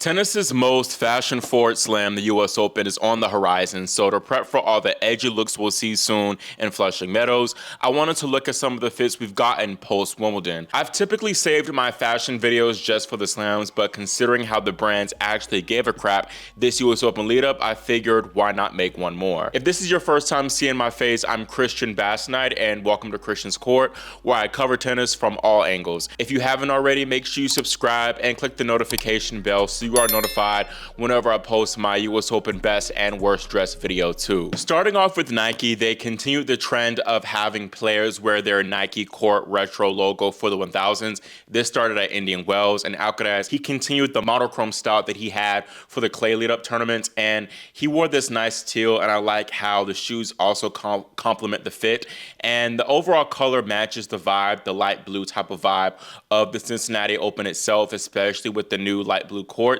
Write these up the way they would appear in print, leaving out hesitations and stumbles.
Tennis's most fashion-forward slam, the US Open, is on the horizon, so to prep for all the edgy looks we'll see soon in Flushing Meadows, I wanted to look at some of the fits we've gotten post-Wimbledon. I've typically saved my fashion videos just for the slams, but considering how the brands actually gave a crap this US Open lead-up, I figured why not make one more. If this is your first time seeing my face, I'm Christian Bassnight, and welcome to Christian's Court, where I cover tennis from all angles. If you haven't already, make sure you subscribe and click the notification bell so you are notified whenever I post my US Open best and worst dressed video too. Starting off with Nike, they continued the trend of having players wear their Nike Court retro logo for the 1000s. This started at Indian Wells, and Alcaraz, he continued the monochrome style that he had for the clay lead-up tournaments, and he wore this nice teal, and I like how the shoes also complement the fit, and the overall color matches the vibe, the light blue type of vibe of the Cincinnati Open itself, especially with the new light blue court.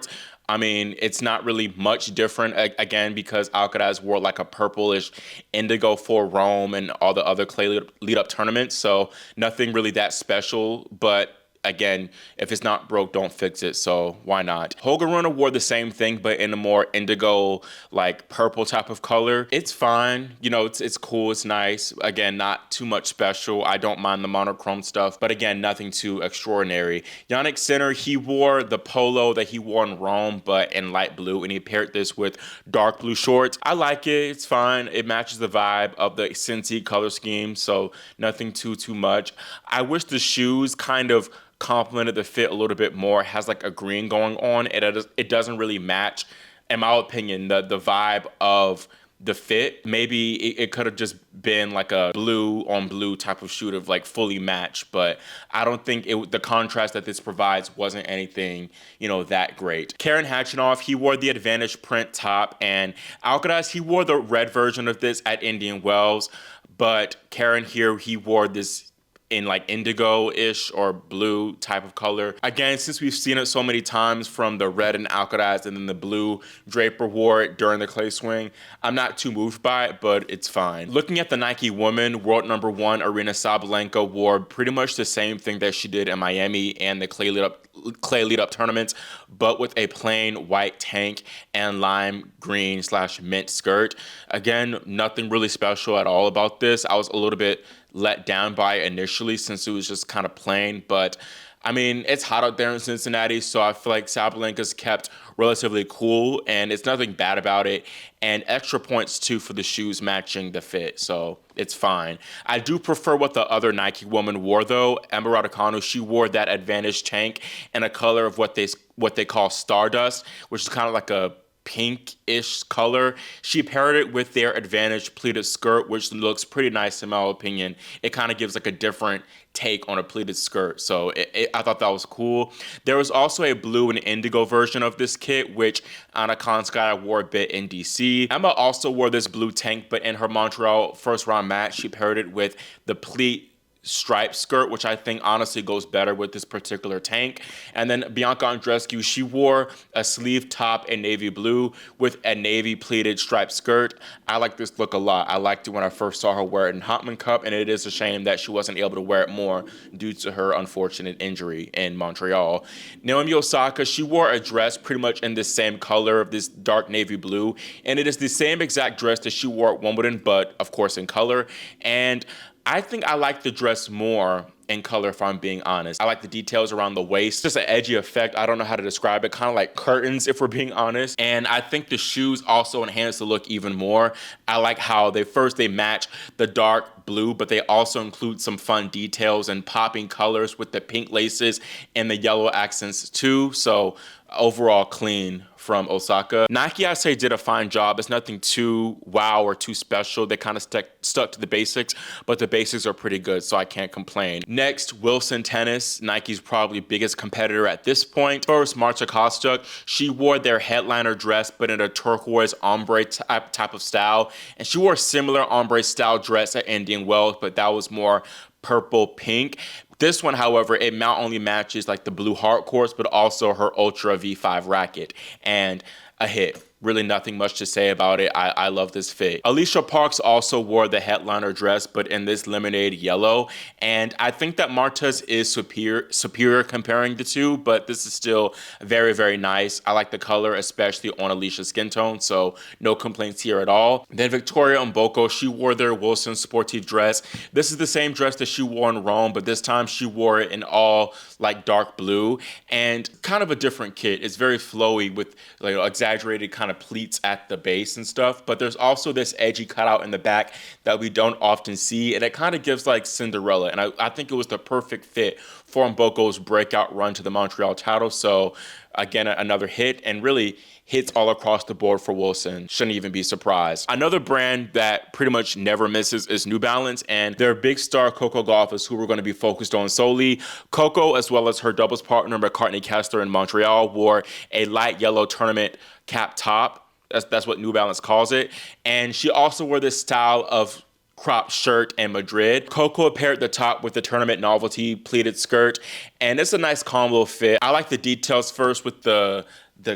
I mean, it's not really much different, again, because Alcaraz wore like a purplish indigo for Rome and all the other clay lead-up tournaments, so nothing really that special, but again, if it's not broke, don't fix it, so why not? Hogaruna wore the same thing, but in a more indigo, like purple type of color. It's fine, you know, it's cool, it's nice. Again, not too much special. I don't mind the monochrome stuff, but again, nothing too extraordinary. Jannik Sinner, he wore the polo that he wore in Rome, but in light blue, and he paired this with dark blue shorts. I like it, it's fine. It matches the vibe of the Cincy color scheme, so nothing too much. I wish the shoes kind of complemented the fit a little bit more. It has like a green going on. It doesn't really match, in my opinion, the vibe of the fit. Maybe it could have just been like a blue on blue type of shoe of like fully matched, but I don't think the contrast that this provides wasn't anything, you know, that great. Karen Khachanov, he wore the Advantage print top, and Alcaraz, he wore the red version of this at Indian Wells, but Karen here, he wore this in like indigo-ish or blue type of color. Again, since we've seen it so many times from the red and Alcaraz and then the blue Draper wore it during the clay swing, I'm not too moved by it, but it's fine. Looking at the Nike woman, world number one, Aryna Sabalenka, wore pretty much the same thing that she did in Miami and the clay lead-up tournaments, but with a plain white tank and lime green / mint skirt. Again, nothing really special at all about this. I was a little bit let down by it initially since it was just kind of plain, but I mean, it's hot out there in Cincinnati, so I feel like Sabalenka's kept relatively cool, and it's nothing bad about it, and extra points too for the shoes matching the fit, so it's fine. I do prefer what the other Nike woman wore though. Emma Raducanu, she wore that Advantage tank in a color of what they call Stardust, which is kind of like a pinkish color. She paired it with their Advantage pleated skirt, which looks pretty nice in my opinion. It kind of gives like a different take on a pleated skirt, so I thought that was cool. There was also a blue and indigo version of this kit, which Anna Konskaya wore a bit in DC. Emma also wore this blue tank, but in her Montreal first round match, she paired it with the pleat striped skirt, which I think honestly goes better with this particular tank. And then Bianca Andreescu, she wore a sleeve top in navy blue with a navy pleated striped skirt. I like this look a lot. I liked it when I first saw her wear it in Hopman Cup, and it is a shame that she wasn't able to wear it more due to her unfortunate injury in Montreal. Naomi Osaka, she wore a dress pretty much in the same color of this dark navy blue, and it is the same exact dress that she wore at Wimbledon, but of course in color. And I think I like the dress more in color, if I'm being honest. I like the details around the waist. Just an edgy effect. I don't know how to describe it. Kind of like curtains, if we're being honest. And I think the shoes also enhance the look even more. I like how they match the dark blue, but they also include some fun details and popping colors with the pink laces and the yellow accents too. So overall clean from Osaka. Nike, I say, did a fine job. It's nothing too wow or too special. They kind of stuck to the basics, but the basics are pretty good, so I can't complain. Next, Wilson Tennis, Nike's probably biggest competitor at this point. First, Marta Kostyuk. She wore their headliner dress, but in a turquoise ombre type of style, and she wore a similar ombre style dress at Indian Wells, but that was more purple pink. This one, however, it not only matches like the blue hard course, but also her Ultra V5 racket, and a hit. really nothing much to say about it. I love this fit. Alicia Parks also wore the headliner dress, but in this lemonade yellow. And I think that Marta's is superior comparing the two, but this is still very, very nice. I like the color, especially on Alicia's skin tone, so no complaints here at all. Then Victoria Mboko, she wore their Wilson Sportive dress. This is the same dress that she wore in Rome, but this time she wore it in all like dark blue and kind of a different kit. It's very flowy with like exaggerated kind of pleats at the base and stuff, but there's also this edgy cutout in the back that we don't often see, and it kind of gives like Cinderella, and I think it was the perfect fit for Mboko's breakout run to the Montreal title. So again, another hit, and really hits all across the board for Wilson. Shouldn't even be surprised. Another brand that pretty much never misses is New Balance, and their big star Coco Gauff is who we're going to be focused on solely. Coco, as well as her doubles partner McCartney Kessler in Montreal, wore a light yellow tournament cap top. That's what New Balance calls it. And she also wore this style of crop shirt in Madrid. Coco paired the top with the tournament novelty pleated skirt, and it's a nice combo fit. I like the details first with the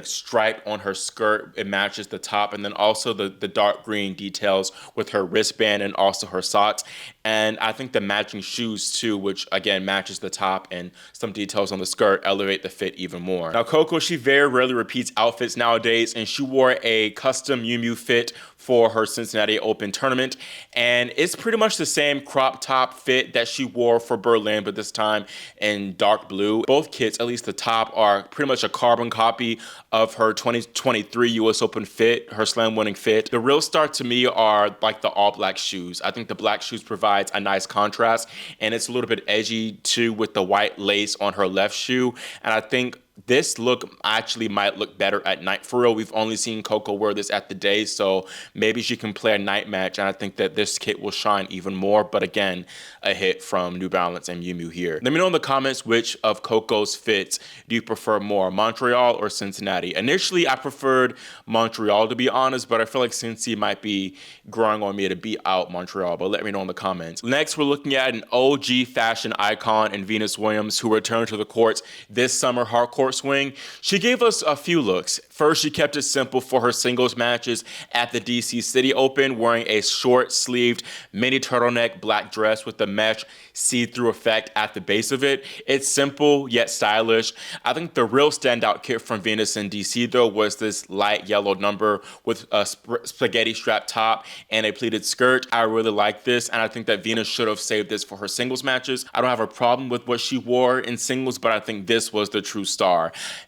stripe on her skirt. It matches the top, and then also the dark green details with her wristband and also her socks. And I think the matching shoes too, which again matches the top, and some details on the skirt elevate the fit even more. Now Coco, she very rarely repeats outfits nowadays, and she wore a custom Miu Miu fit for her Cincinnati Open tournament, and it's pretty much the same crop top fit that she wore for Berlin, but this time in dark blue. Both kits, at least the top, are pretty much a carbon copy of her 2023 US Open fit, her slam winning fit. The real star to me are like the all black shoes. I think the black shoes provides a nice contrast, and it's a little bit edgy too with the white lace on her left shoe, and I think this look actually might look better at night. For real, we've only seen Coco wear this at the day, so maybe she can play a night match, and I think that this kit will shine even more. But again, a hit from New Balance and Miu Miu here. Let me know in the comments which of Coco's fits do you prefer more, Montreal or Cincinnati? Initially, I preferred Montreal, to be honest, but I feel like Cincy might be growing on me to beat out Montreal, but let me know in the comments. Next, we're looking at an OG fashion icon in Venus Williams, who returned to the courts this summer hardcourt swing. She gave us a few looks. First, she kept it simple for her singles matches at the DC City Open, wearing a short-sleeved mini turtleneck black dress with the mesh see-through effect at the base of it. It's simple yet stylish. I think the real standout kit from Venus in DC though was this light yellow number with a spaghetti strap top and a pleated skirt. I really like this, and I think that Venus should have saved this for her singles matches. I don't have a problem with what she wore in singles, but I think this was the true star.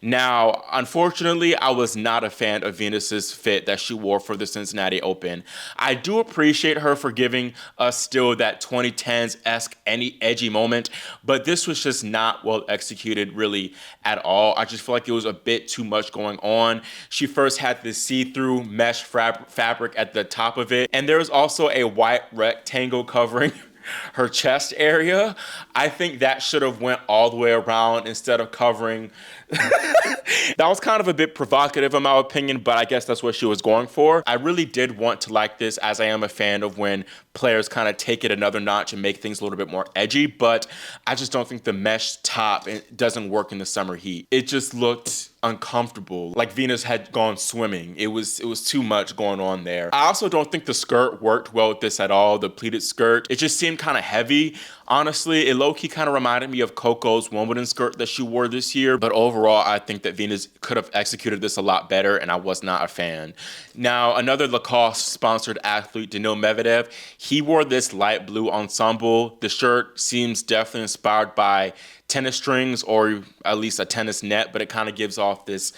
Now, unfortunately, I was not a fan of Venus's fit that she wore for the Cincinnati Open. I do appreciate her for giving us still that 2010s-esque any edgy moment, but this was just not well executed really at all. I just feel like it was a bit too much going on. She first had this see-through mesh fabric at the top of it, and there was also a white rectangle covering her chest area. I think that should have went all the way around instead of covering. That was kind of a bit provocative in my opinion, but I guess that's what she was going for. I really did want to like this, as I am a fan of when players kind of take it another notch and make things a little bit more edgy, but I just don't think the mesh top doesn't work in the summer heat. It just looked uncomfortable, like Venus had gone swimming. It was too much going on there. I also don't think the skirt worked well with this at all, the pleated skirt. It just seemed kind of heavy. Honestly, it low-key kind of reminded me of Coco's Wimbledon skirt that she wore this year, but overall, I think that Venus could have executed this a lot better, and I was not a fan. Now, another Lacoste-sponsored athlete, Daniil Medvedev, he wore this light blue ensemble. The shirt seems definitely inspired by tennis strings, or at least a tennis net, but it kind of gives off this,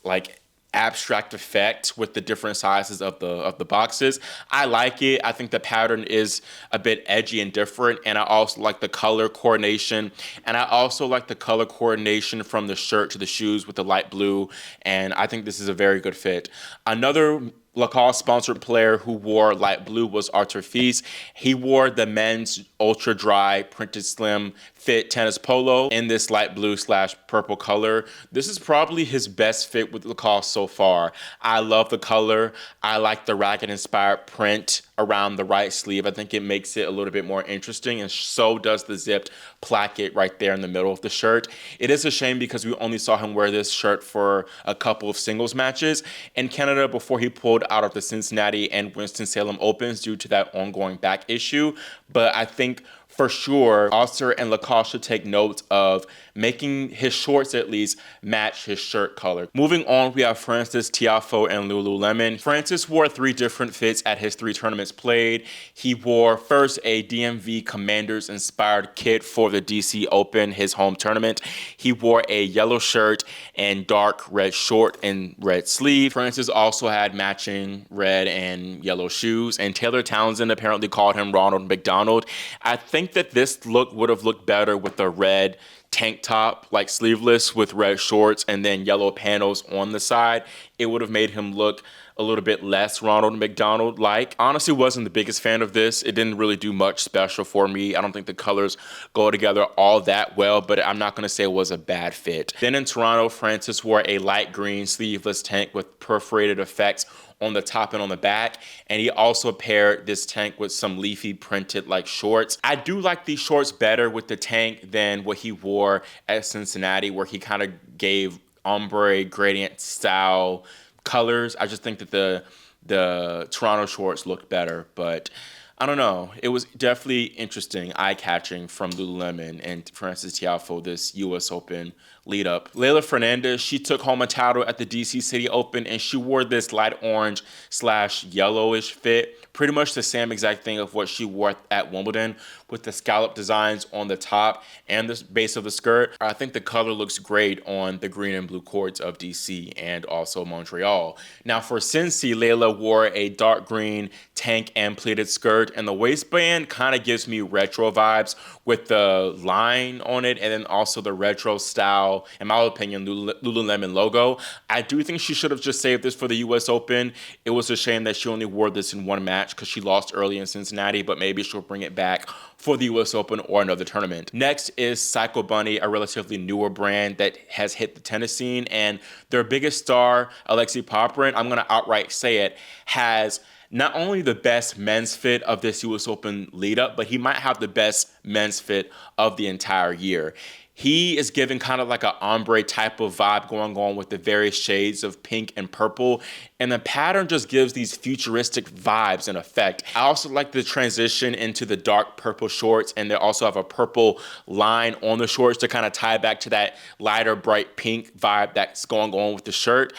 like, abstract effect with the different sizes of the boxes. I like it. I think the pattern is a bit edgy and different, and I also like the color coordination, and I also like the color coordination from the shirt to the shoes with the light blue, and I think this is a very good fit. Another Lacoste sponsored player who wore light blue was Arthur Fils. He wore the men's ultra dry printed slim fit tennis polo in this light blue / purple color. This is probably his best fit with Lacoste so far. I love the color. I like the racket inspired print around the right sleeve. I think it makes it a little bit more interesting, and so does the zipped placket right there in the middle of the shirt. It is a shame because we only saw him wear this shirt for a couple of singles matches in Canada before he pulled out of the Cincinnati and Winston-Salem Opens due to that ongoing back issue. But I think for sure, Oster and Lacoste should take note of making his shorts at least match his shirt color. Moving on, we have Francis Tiafoe and Lululemon. Francis wore 3 different fits at his 3 tournaments played. He wore first a DMV Commanders inspired kit for the DC Open, his home tournament. He wore a yellow shirt and dark red short and red sleeve. Francis also had matching red and yellow shoes, and Taylor Townsend apparently called him Ronald McDonald. I think that this look would have looked better with the red tank top, like sleeveless with red shorts and then yellow panels on the side. It would have made him look a little bit less Ronald McDonald like. Honestly, wasn't the biggest fan of this. It didn't really do much special for me. I don't think the colors go together all that well, but I'm not gonna say it was a bad fit. Then in Toronto, Francis wore a light green sleeveless tank with perforated effects on the top and on the back, and he also paired this tank with some leafy printed like shorts. I do like these shorts better with the tank than what he wore at Cincinnati, where he kind of gave ombre gradient style colors. I just think that the Toronto shorts looked better, but I don't know. It was definitely interesting, eye-catching from Lululemon and Francis Tiafoe this U.S. Open lead up. Leylah Fernandez, she took home a title at the DC City Open, and she wore this light orange / yellowish fit. Pretty much the same exact thing of what she wore at Wimbledon, with the scallop designs on the top and the base of the skirt. I think the color looks great on the green and blue courts of DC and also Montreal. Now for Cincy, Leylah wore a dark green tank and pleated skirt, and the waistband kind of gives me retro vibes with the line on it and then also the retro style, in my opinion, Lululemon logo. I do think she should have just saved this for the US Open. It was a shame that she only wore this in one match because she lost early in Cincinnati, but maybe she'll bring it back for the US Open or another tournament. Next is Psycho Bunny, a relatively newer brand that has hit the tennis scene, and their biggest star, Alexei Popyrin, I'm gonna outright say it, has not only the best men's fit of this US Open lead up, but he might have the best men's fit of the entire year. He is giving kind of like an ombre type of vibe going on with the various shades of pink and purple, and the pattern just gives these futuristic vibes and effect. I also like the transition into the dark purple shorts, and they also have a purple line on the shorts to kind of tie back to that lighter bright pink vibe that's going on with the shirt.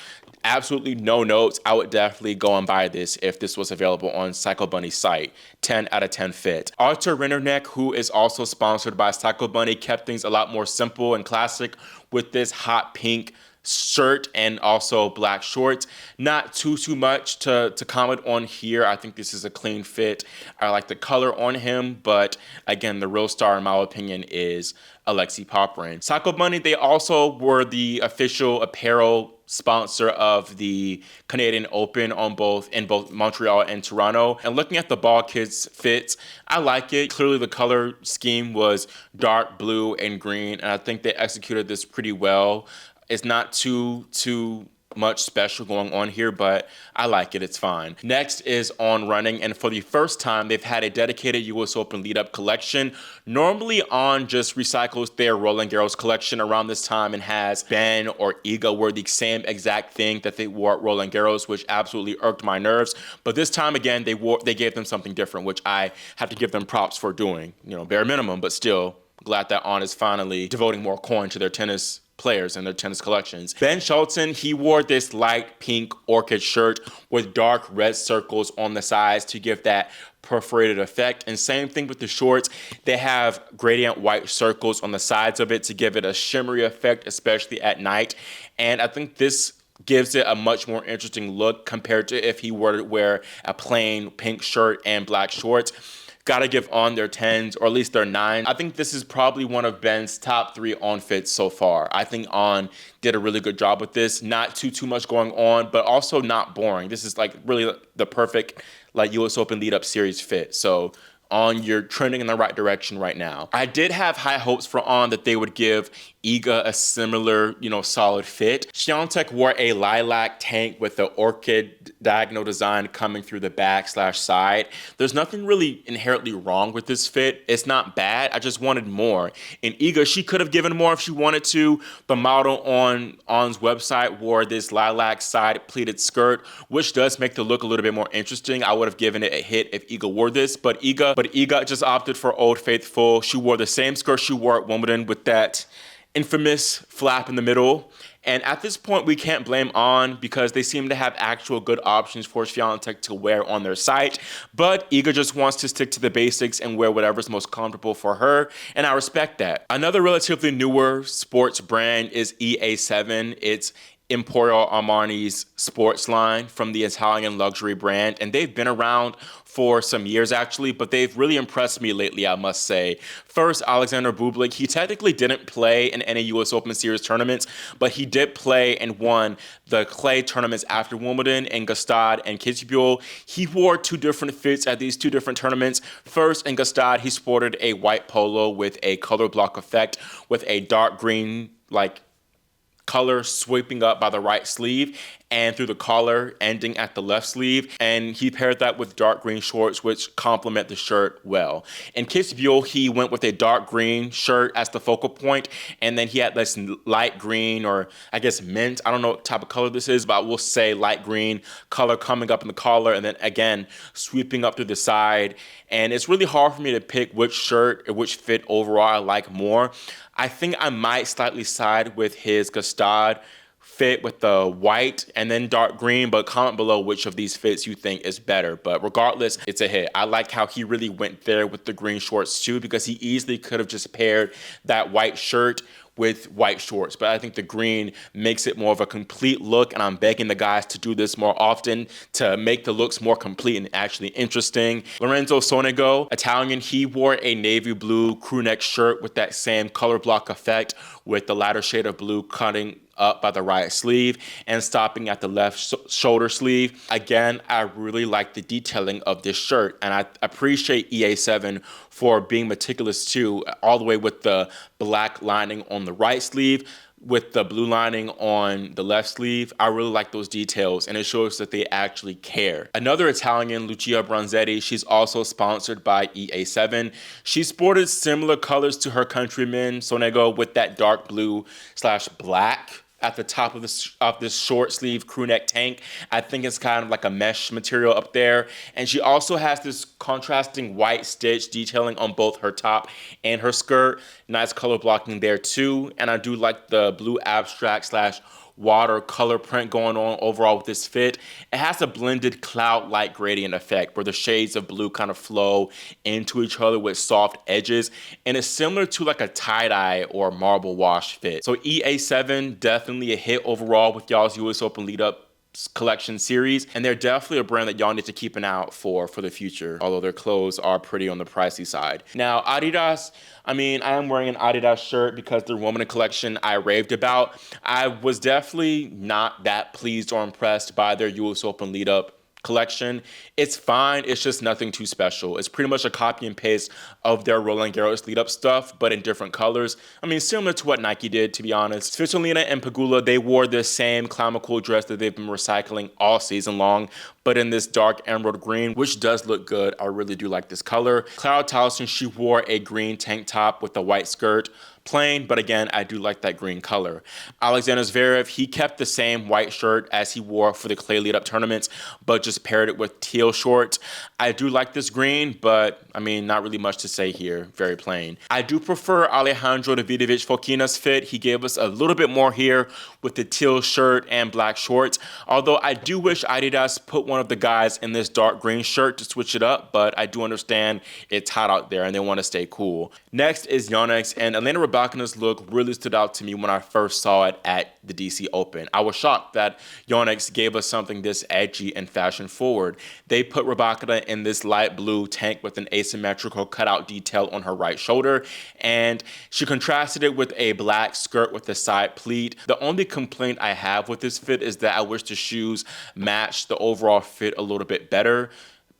Absolutely no notes. I would definitely go and buy this if this was available on Psycho Bunny's site. 10 out of 10 fit. Arthur Rinderknecht, who is also sponsored by Psycho Bunny, kept things a lot more simple and classic with this hot pink shirt and also black shorts. Not too much to comment on here. I think this is a clean fit. I like the color on him, but again, the real star in my opinion is Alexei Popyrin. Psycho Bunny, they also were the official apparel sponsor of the Canadian Open in both Montreal and Toronto. And looking at the Ball Kids fits, I like it. Clearly the color scheme was dark blue and green, and I think they executed this pretty well. It's not too much special going on here, but I like it. It's fine. Next is On Running, and for the first time, they've had a dedicated US Open lead-up collection. Normally On just recycles their Roland Garros collection around this time and has Ben or Iga wear the same exact thing that they wore at Roland Garros, which absolutely irked my nerves. But this time again, they gave them something different, which I have to give them props for doing. Bare minimum, but still glad that On is finally devoting more coin to their tennis players and their tennis collections. Ben Shelton, he wore this light pink orchid shirt with dark red circles on the sides to give that perforated effect. And same thing with the shorts. They have gradient white circles on the sides of it to give it a shimmery effect, especially at night. And I think this gives it a much more interesting look compared to if he were to wear a plain pink shirt and black shorts. gotta give On their 10s, or at least their 9s. I think this is probably one of Ben's top 3 On fits so far. I think On did a really good job with this. Not too much going on, but also not boring. This is like really the perfect like US Open lead up series fit. So On, you're trending in the right direction right now. I did have high hopes for On that they would give Iga a similar, solid fit. Swiatek wore a lilac tank with the orchid diagonal design coming through the back/side. There's nothing really inherently wrong with this fit. It's not bad. I just wanted more. And Iga, she could have given more if she wanted to. The model on On's website wore this lilac side pleated skirt, which does make the look a little bit more interesting. I would have given it a hit if Iga wore this, but Iga just opted for Old Faithful. She wore the same skirt she wore at Wimbledon with that infamous flap in the middle. And at this point, we can't blame On because they seem to have actual good options for Swiatek to wear on their site. But Iga just wants to stick to the basics and wear whatever's most comfortable for her, and I respect that. Another relatively newer sports brand is EA7. It's Emporio Armani's sports line from the Italian luxury brand, and they've been around for some years actually, but they've really impressed me lately, I must say. First, Alexander Bublik, he technically didn't play in any US Open Series tournaments, but he did play and won the clay tournaments after Wimbledon in Gstaad and Kitzbühel. He wore 2 different fits at these 2 different tournaments. First, in Gstaad, he sported a white polo with a color block effect with a dark green, color sweeping up by the right sleeve and through the collar ending at the left sleeve, and he paired that with dark green shorts which complement the shirt well. In Kitzbühel, he went with a dark green shirt as the focal point, and then he had this light green, or I guess mint, I don't know what type of color this is, but I will say light green color coming up in the collar and then again sweeping up to the side. And it's really hard for me to pick which shirt or which fit overall I like more. I think I might slightly side with his Gstaad fit with the white and then dark green, but comment below which of these fits you think is better. But regardless, it's a hit. I like how he really went there with the green shorts too, because he easily could have just paired that white shirt with white shorts, but I think the green makes it more of a complete look, and I'm begging the guys to do this more often to make the looks more complete and actually interesting. Lorenzo Sonego, Italian, he wore a navy blue crew neck shirt with that same color block effect with the lighter shade of blue cutting up by the right sleeve and stopping at the left shoulder sleeve. Again, I really like the detailing of this shirt, and I appreciate EA7 for being meticulous too, all the way with the black lining on the right sleeve with the blue lining on the left sleeve. I really like those details, and it shows that they actually care. Another Italian, Lucia Bronzetti, she's also sponsored by EA7. She sported similar colors to her countryman Sonego with that dark blue/black at the top of this short sleeve crew neck tank. I think it's kind of like a mesh material up there. And she also has this contrasting white stitch detailing on both her top and her skirt. Nice color blocking there too. And I do like the blue abstract / water color print going on overall with this fit. It has a blended cloud-like gradient effect where the shades of blue kind of flow into each other with soft edges, and it's similar to like a tie-dye or marble wash fit. So EA7, definitely a hit overall with y'all's US Open lead-up collection series, and they're definitely a brand that y'all need to keep an eye out for the future, although their clothes are pretty on the pricey side. Now, Adidas, I am wearing an Adidas shirt because their Wimbledon collection I raved about. I was definitely not that pleased or impressed by their US Open lead-up collection. It's fine, it's just nothing too special. It's pretty much a copy and paste of their Roland Garros lead-up stuff, but in different colors. Similar to what Nike did, to be honest. Svitolina and Pegula, they wore the same Climacol dress that they've been recycling all season long, but in this dark emerald green, which does look good. I really do like this color. Clara Towson, she wore a green tank top with a white skirt. Plain, but again, I do like that green color. Alexander Zverev, he kept the same white shirt as he wore for the clay lead-up tournaments, but just paired it with teal shorts. I do like this green, but not really much to say here. Very plain. I do prefer Alejandro Davidovich Fokina's fit. He gave us a little bit more here with the teal shirt and black shorts, although I do wish Adidas put one of the guys in this dark green shirt to switch it up, but I do understand it's hot out there and they want to stay cool. Next is Yonex, and Elena Rybakina's look really stood out to me when I first saw it at the DC Open. I was shocked that Yonex gave us something this edgy and fashion forward. They put Rybakina in this light blue tank with an asymmetrical cutout detail on her right shoulder, and she contrasted it with a black skirt with a side pleat. The only complaint I have with this fit is that I wish the shoes matched the overall fit a little bit better,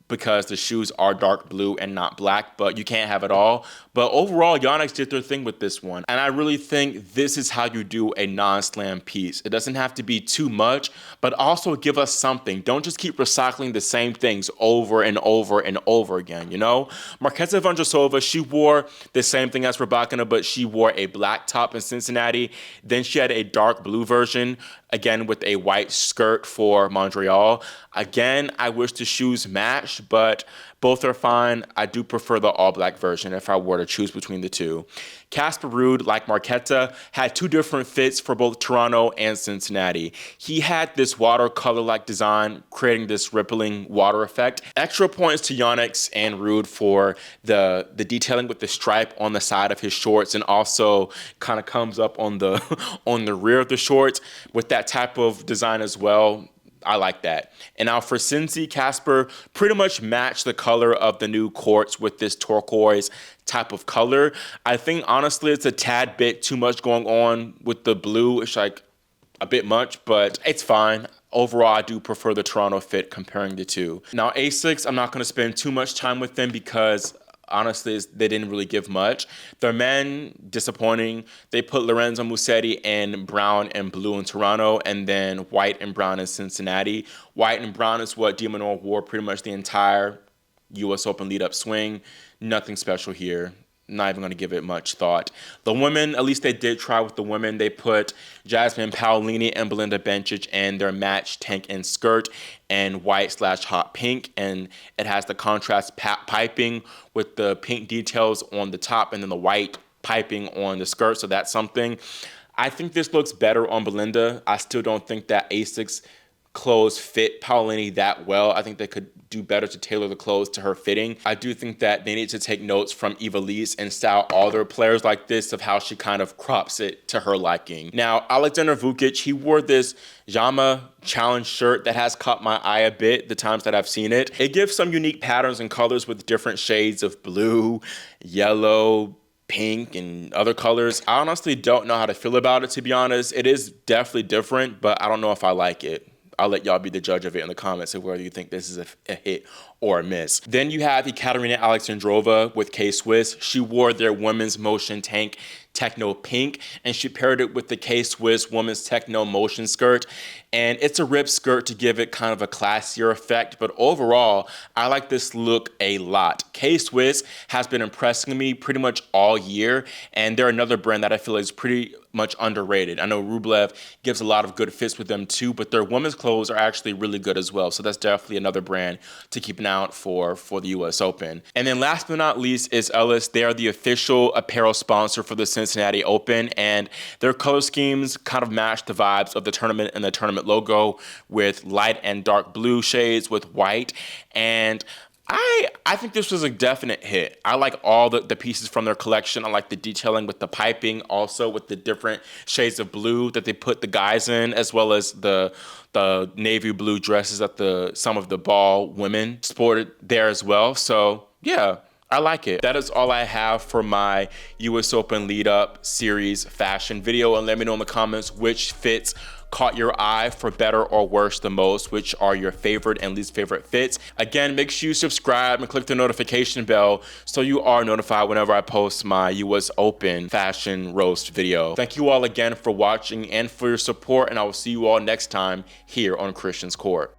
because the shoes are dark blue and not black, but you can't have it all. But overall, Yonex did their thing with this one. And I really think this is how you do a non-slam piece. It doesn't have to be too much, but also give us something. Don't just keep recycling the same things over and over and over again, you know? Marketa Vondrousova, she wore the same thing as Rybakina, but she wore a black top in Cincinnati. Then she had a dark blue version, again with a white skirt for Montreal. Again, I wish the shoes matched, but both are fine. I do prefer the all-black version if I were to choose between the two. Casper Ruud, like Marketa, had two different fits for both Toronto and Cincinnati. He had this watercolor-like design, creating this rippling water effect. Extra points to Yonex and Ruud for the detailing with the stripe on the side of his shorts, and also kind of comes up on the on the rear of the shorts with that type of design as well. I like that. And now for Cincy, Casper pretty much matched the color of the new courts with this turquoise type of color. I think honestly it's a tad bit too much going on with the blue. It's like a bit much, but it's fine. Overall, I do prefer the Toronto fit comparing the two. Now Asics, I'm not going to spend too much time with them because honestly, they didn't really give much. Their men, disappointing. They put Lorenzo Musetti in brown and blue in Toronto, and then white and brown in Cincinnati. White and brown is what de Minaur wore pretty much the entire U.S. Open lead-up swing. Nothing special here. Not even going to give it much thought. The women, at least they did try with the women. They put Jasmine Paolini and Belinda Bencic in their match tank and skirt and white/hot pink, and it has the contrast piping with the pink details on the top and then the white piping on the skirt, so that's something. I think this looks better on Belinda. I still don't think that Asics clothes fit Paolini that well. I think they could do better to tailor the clothes to her fitting. I do think that they need to take notes from Ivelisse and style all their players like this, of how she kind of crops it to her liking. Now, Alexander Vukic, he wore this Jama challenge shirt that has caught my eye a bit the times that I've seen it. It gives some unique patterns and colors with different shades of blue, yellow, pink, and other colors. I honestly don't know how to feel about it, to be honest. It is definitely different, but I don't know if I like it. I'll let y'all be the judge of it in the comments of whether you think this is a hit or a miss. Then you have Ekaterina Alexandrova with K-Swiss. She wore their women's motion tank techno pink, and she paired it with the K-Swiss women's techno motion skirt. And it's a ribbed skirt to give it kind of a classier effect, but overall, I like this look a lot. K-Swiss has been impressing me pretty much all year, and they're another brand that I feel is pretty much underrated. I know Rublev gives a lot of good fits with them too, but their women's clothes are actually really good as well. So that's definitely another brand to keep an eye out for the US Open. And then last but not least is Ellis. They are the official apparel sponsor for the Cincinnati Open, and their color schemes kind of match the vibes of the tournament and the tournament logo, with light and dark blue shades with white. And I think this was a definite hit. I like all the pieces from their collection. I like the detailing with the piping, also with the different shades of blue that they put the guys in, as well as the navy blue dresses that some of the ball women sported there as well. So yeah, I like it. That is all I have for my US Open lead up series fashion video, and let me know in the comments which fits caught your eye for better or worse the most, which are your favorite and least favorite fits. Again, make sure you subscribe and click the notification bell so you are notified whenever I post my US Open fashion roast video. Thank you all again for watching and for your support, and I will see you all next time here on Christian's Court.